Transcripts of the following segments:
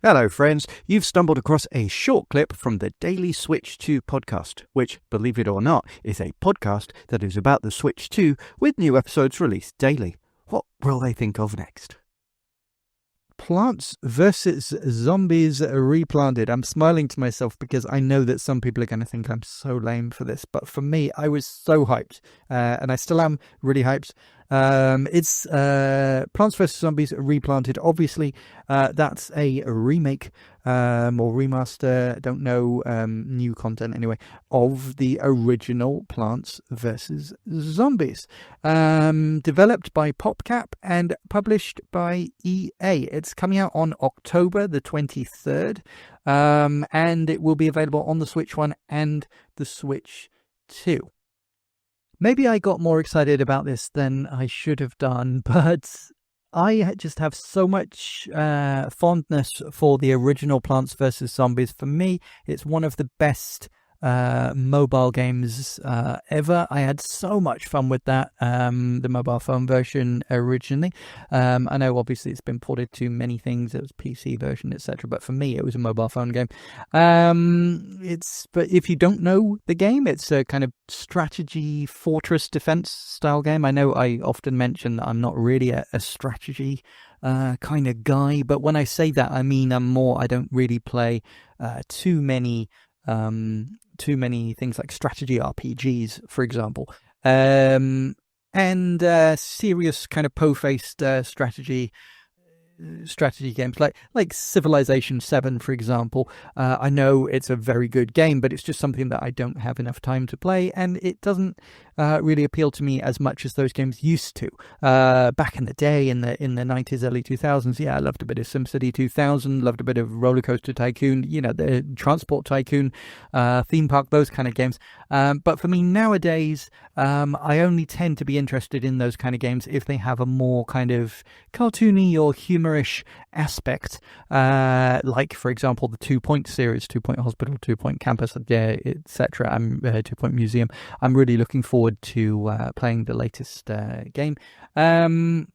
Hello friends, you've stumbled across a short clip from the Daily Switch 2 podcast, which, believe it or not, is a podcast that is about the Switch 2 with new episodes released daily. What will they think of next? Plants vs. Zombies Replanted. I'm smiling to myself because I know that some people are going to think I'm so lame for this, but for me, I was so hyped, and I still am really hyped. It's Plants vs. Zombies Replanted. Obviously, that's a remake or remaster, don't know, new content anyway, of the original Plants vs. Zombies. Developed by PopCap and published by EA. It's coming out on October the 23rd, and it will be available on the Switch 1 and the Switch 2. Maybe I got more excited about this than I should have done, but I just have so much fondness for the original Plants vs. Zombies. For me, it's one of the best mobile games ever. I had so much fun with that, the mobile phone version originally. I know obviously it's been ported to many things. It was PC version, etc. But for me, it was a mobile phone game. But if you don't know the game, it's a kind of strategy fortress defense style game. I know I often mention that I'm not really a strategy kind of guy, but when I say that, I mean I don't really play too many things like strategy RPGs, for example, and serious kind of po-faced strategy games like Civilization 7, for example. I know it's a very good game, but it's just something that I don't have enough time to play, and it doesn't really appeal to me as much as those games used to. Back in the day, in the 90s, early 2000s, I loved a bit of SimCity 2000, loved a bit of Roller Coaster Tycoon, the Transport Tycoon, Theme Park, those kind of games. But for me nowadays, I only tend to be interested in those kind of games if they have a more kind of cartoony or humorish aspect, like, for example, the 2 Point series, 2 Point Hospital, 2 Point Campus, etc. 2 Point Museum. I'm really looking forward to playing the latest game. And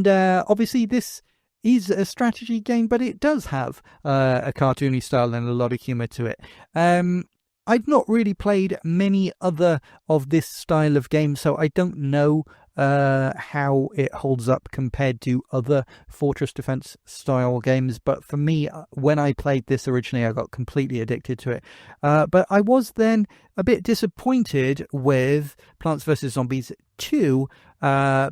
obviously this is a strategy game, but it does have a cartoony style and a lot of humor to it. I've not really played many other of this style of game, so I don't know how it holds up compared to other fortress defense style games. But for me, when I played this originally, I got completely addicted to it. But I was then a bit disappointed with Plants vs. Zombies 2,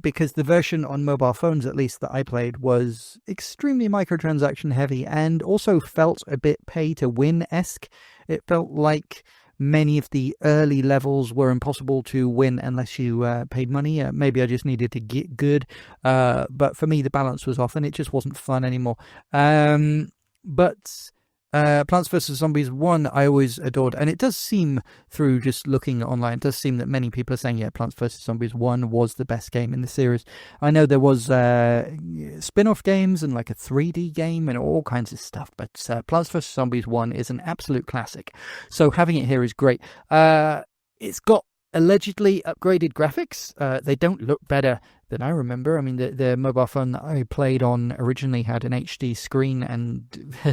because the version on mobile phones, at least, that I played was extremely microtransaction heavy and also felt a bit pay-to-win-esque. It felt like many of the early levels were impossible to win unless you paid money. Maybe I just needed to get good, but for me the balance was off and it just wasn't fun anymore. But Plants vs. Zombies 1 I always adored, and it does seem, through just looking online, it does seem that many people are saying, Plants vs. Zombies 1 was the best game in the series. I know there was spin-off games and like a 3D game and all kinds of stuff, but Plants vs. Zombies 1 is an absolute classic, so having it here is great. It's got allegedly upgraded graphics. They don't look better than I remember. I mean, the mobile phone that I played on originally had an HD screen, and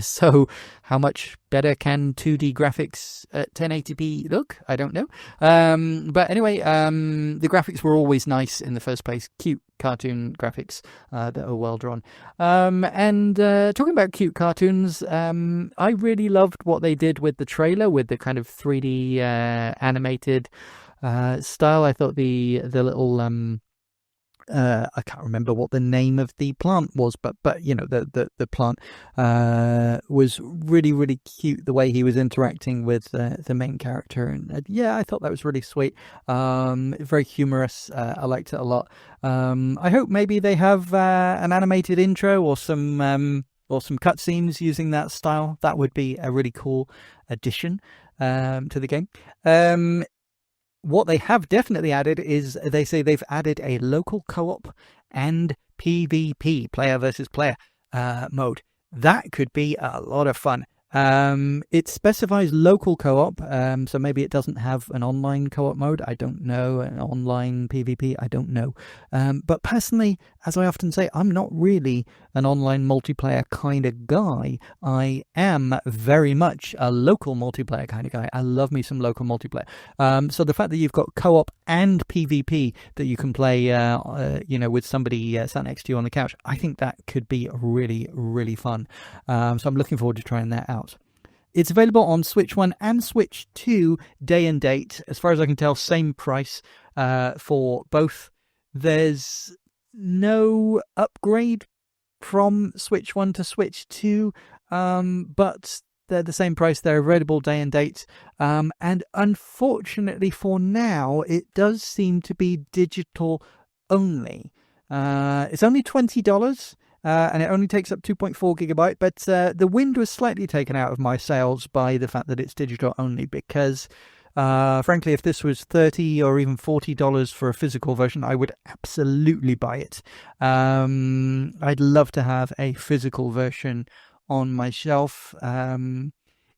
so how much better can 2D graphics at 1080p look? I don't know. But anyway, the graphics were always nice in the first place. Cute cartoon graphics that are well drawn. And talking about cute cartoons, I really loved what they did with the trailer, with the kind of 3D animated style. I thought the little I can't remember what the name of the plant was, but the plant was really, really cute, the way he was interacting with the main character, and I thought that was really sweet. Very humorous. I liked it a lot. I hope maybe they have an animated intro or some cutscenes using that style. That would be a really cool addition to the game. What they have definitely added is, they say they've added a local co-op and PvP, player versus player, mode. That could be a lot of fun. It specifies local co-op, so maybe it doesn't have an online co-op mode. I don't know. An online PvP, I don't know. But personally, as I often say, I'm not really an online multiplayer kind of guy. I am very much a local multiplayer kind of guy. I love me some local multiplayer. So the fact that you've got co-op and PvP that you can play, with somebody sat next to you on the couch, I think that could be really, really fun. So I'm looking forward to trying that out. It's available on Switch 1 and Switch 2 day and date. As far as I can tell, same price for both. There's no upgrade from Switch 1 to Switch 2, but they're the same price. They're available day and date. And unfortunately for now, it does seem to be digital only. It's only $20. And it only takes up 2.4 gigabyte, but the wind was slightly taken out of my sails by the fact that it's digital only, because frankly, if this was $30 or even $40 for a physical version, I would absolutely buy it. I'd love to have a physical version on my shelf.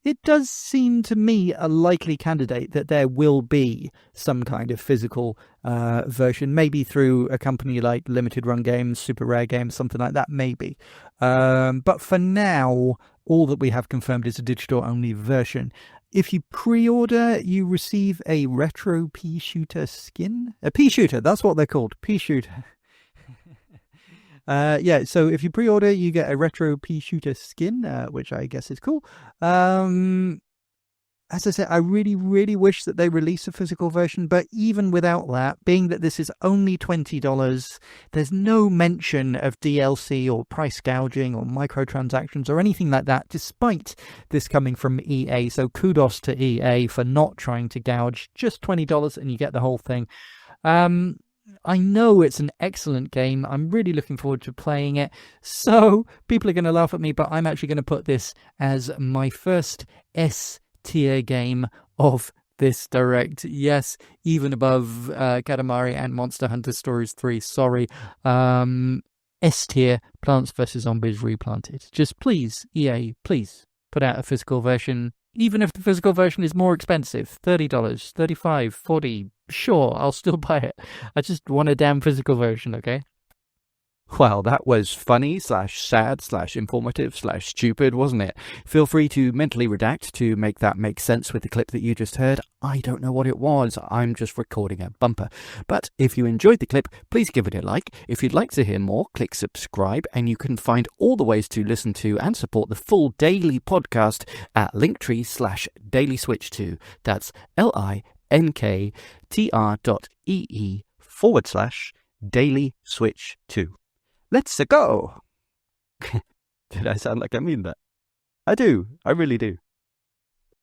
It does seem to me a likely candidate that there will be some kind of physical version, maybe through a company like Limited Run Games, Super Rare Games, something like that, maybe. But for now, all that we have confirmed is a digital-only version. If you pre-order, you receive a retro pea shooter skin. A pea shooter, that's what they're called, pea shooter. So if you pre-order, you get a retro pea shooter skin, which I guess is cool. As I said, I really, really wish that they release a physical version, but even without that, being that this is only $20, there's no mention of DLC or price gouging or microtransactions or anything like that, despite this coming from EA. So kudos to EA for not trying to gouge. Just $20 and you get the whole thing. I know it's an excellent game. I'm really looking forward to playing it. So people are going to laugh at me, but I'm actually going to put this as my first S-tier game of this Direct. Yes, even above Katamari and Monster Hunter Stories 3. Sorry. S-tier, Plants vs. Zombies Replanted. Just please, EA, please put out a physical version. Even if the physical version is more expensive, $30, $35, $40, sure, I'll still buy it. I just want a damn physical version, okay? Well, that was funny / sad / informative / stupid, wasn't it? Feel free to mentally redact to make that make sense with the clip that you just heard. I don't know what it was. I'm just recording a bumper. But if you enjoyed the clip, please give it a like. If you'd like to hear more, click subscribe, and you can find all the ways to listen to and support the full daily podcast at linktree/dailyswitch2. That's linktr.ee/dailyswitch2. Let's go! Did I sound like I mean that? I do. I really do.